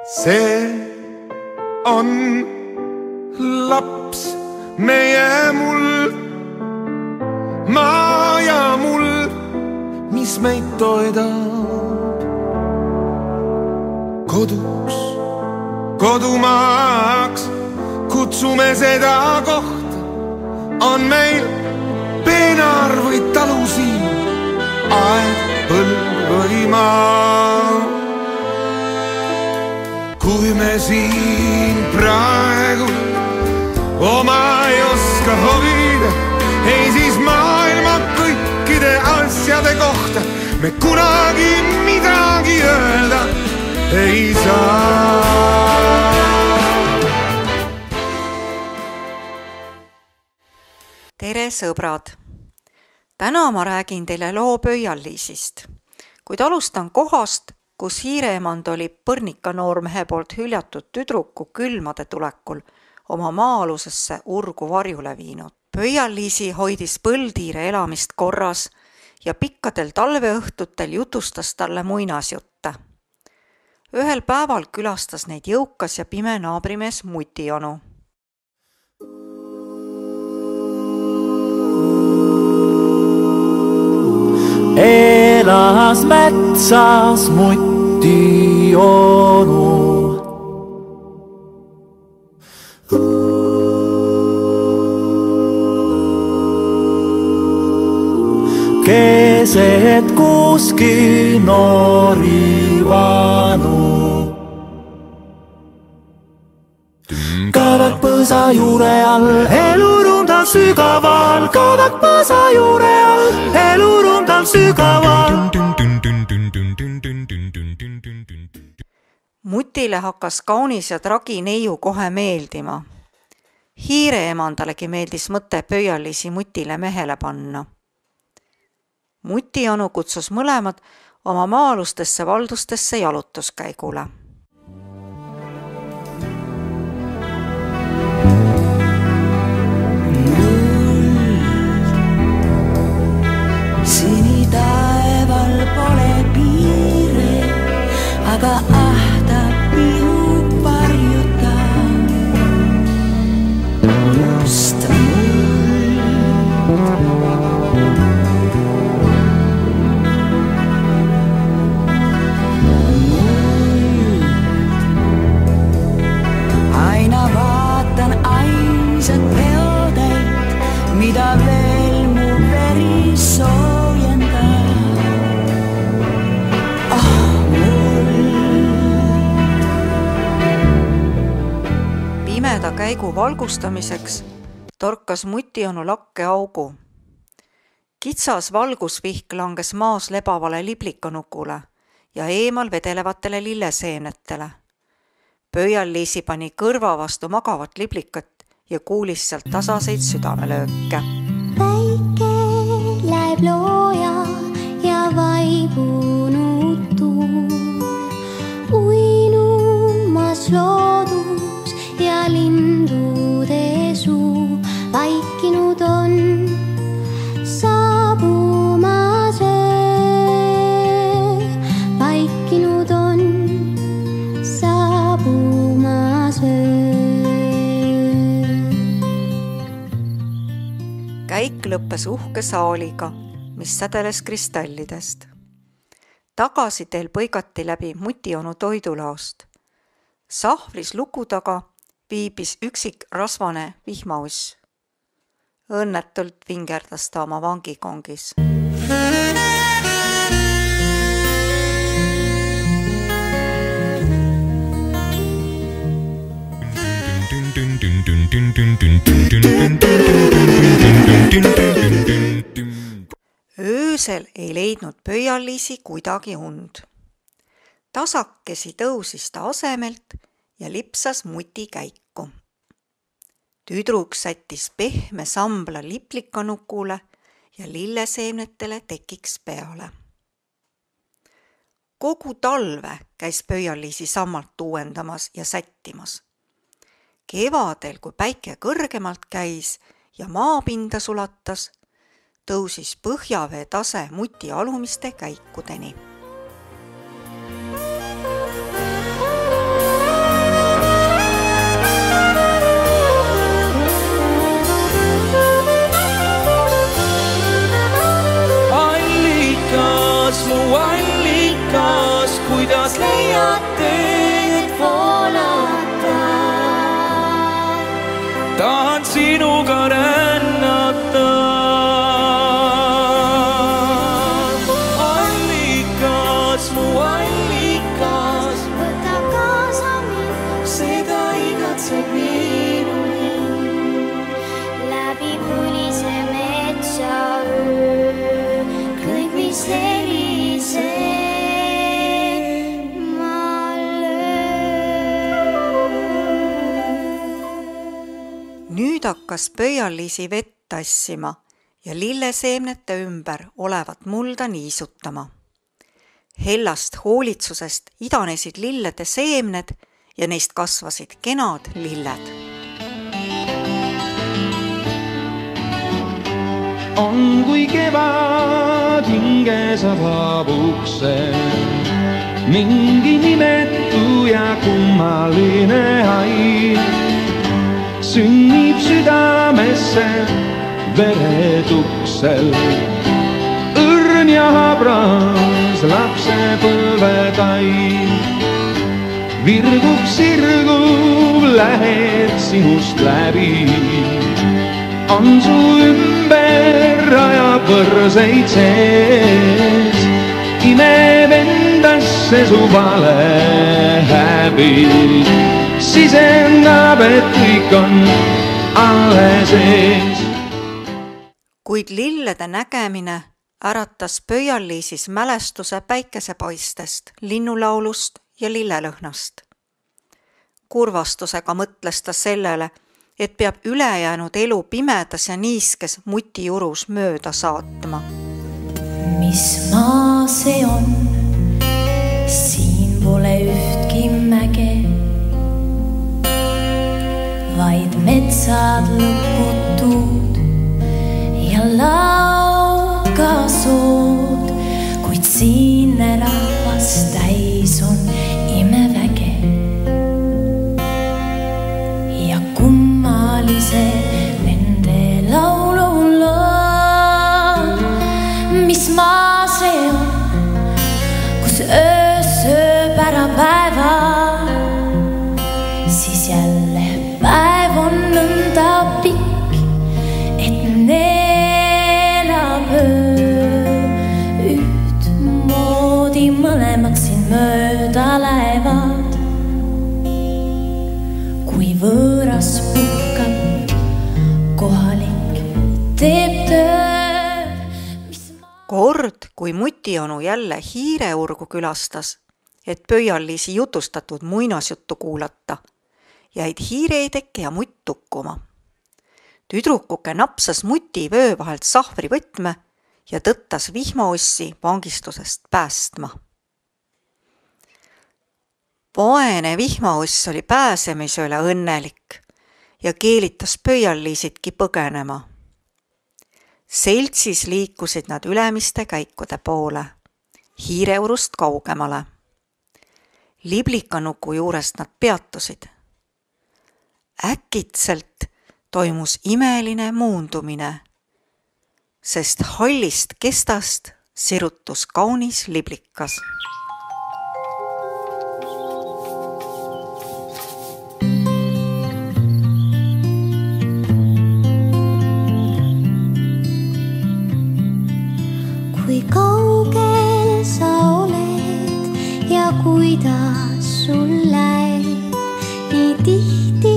see on laps meie muld, maa ja muld, mis meid toidab koduks, kodumaaks. Kutsume seda kohta, on meil peenar või talu siin, aed, põld või maa. Kui me siin praegu oma ei oska hobida, ei siis maailma kõikide asjade kohta me kunagi midagi öelda ei saa. Tere sõbrad! Täna ma räägin teile loo Pöialliisist, kuid alustan kohast, kus hiireemand oli põrnika noormehe poolt hüljatud tüdruku külmade tulekul oma maa-alusesse urgu varjule viinud. Pöialliisi hoidis põldhiire elamist korras ja pikkadel talveõhtutel jutustas talle muinasjutte. Ühel päeval külastas neid jõukas ja pime naabrimees Mutionu. Elas metsas Mutionu. Keset kuski noori vanu. Kavak põsa juure all, eluruum tal sügaval. Kavak põsa juure all, eluruum tal sügaval. Mutile hakkas kaunis ja tragi neiu kohe meeldima. Hiireemandalegi meeldis mõte Pöialliisi Mutile mehele panna. Mutionu kutsus mõlemad oma maa-alustesse valdustesse jalutuskäigule. Sinitaeval pole piire, aga ahtab pihub varjutab. Must aina vaatan ainsat peotäit, mida veel mu veri soojendab. Pimeda käigu valgustamiseks torkas Mutionu lakke augu. Kitsas valgusvihk langes maas lebavale liblikanukule ja eemal vedelevatele lilleseenetele. Pöialliisi pani kõrva vastu magavat liblikat ja kuulis sealt tasaseid südamelööke. Päike läheb looja ja vaibunud tuul, uinumas loodus ja lindude suu. Vaikinud on saabumas öö, vaikinud on saabumas öö. Käik lõppes uhke saaliga, mis sädeles kristallidest. Tagasi teel põigati läbi Mutionu toidulaost. Sahvris luku taga viibis üksik rasvane vihmauss. Õnnetult vingerdas ta oma vangikongis. Öösel ei leidnud Pöialliisi kuidagi und. Tasakesi tõusis ta asemelt ja lipsas Muti käiku. Tüdruk sättis pehme sambla liplikanukule ja lilleseenetele tekiks peale. Kogu talve käis Pöialliisi sammalt uuendamas ja sättimas. Kevadel, kui päike kõrgemalt käis ja maapinda sulatas, tõusis põhjavee tase Muti alumiste käikudeni. kuidas leiad teed voolata. Tahan sinuga rännata. Allikas, mu allikas, võta kaasa mind, seda igatseb minu hind. läbi punise metsa öö, kõik mis heliseb, ma löön. Nüüd hakkas Pöial-Liisi vett tassima ja lilleseemnete ümber olevat mulda niisutama. Hellast hoolitsusest idanesid lillede seemned ja neist kasvasid kenad lilled. On kui kevad hinge avab ukse, mingi nimetu ja kummaline haid sünnib südamesse veretuksel. Õrn ja habras lapsepõlvetaid virgub, sirgub, lähed sinust läbi. On su ümber ajab võrseid sees, imeb endasse su vale häbi. Sisendab, et kõik on alles ees. Kuid lillede nägemine äratas Pöial-Liisis mälestuse päikesepaistest, linnulaulust ja lillelõhnast. Kurvastusega mõtles ta sellele, et peab ülejäänud elu pimedas ja niiskes mutiurus mööda saatma. Mis maa see on? Siin pole ühtki mäge, vaid metsad lõputud ja laugasood, kuid siinne rahvas täis on imeväge ja kummalised nende laululad. Mis maa see on, kus öö sööb ära päeva, siis jälle päev on nõnda pikk, et neelab öö. Ühtmoodi mõlemad siin mööda lähevad, kui võõras puhkab, kohalik teeb tööd. Kord, kui mutionu jälle hiireurgu külastas, et Pöial-Liisi jutustatud muinasjuttu kuulata, jäid hiireideke ja mutt tukkuma. Tüdrukuke napsas muti vöö vahelt sahvrivõtme ja tõttas vihmaossi vangistusest päästma. Vaene vihmaoss oli pääsemise üle õnnelik ja keelitas Pöial-Liisitki põgenema. Seltsis liikusid nad ülemiste käikude poole, hiireurust kaugemale. Liblikanuku juurest nad peatusid. Äkitselt toimus imeline muundumine, sest hallist kestast sirutus kaunis liblikas. Kui kaugel sa oled ja kuidas sul läheb, nii tihti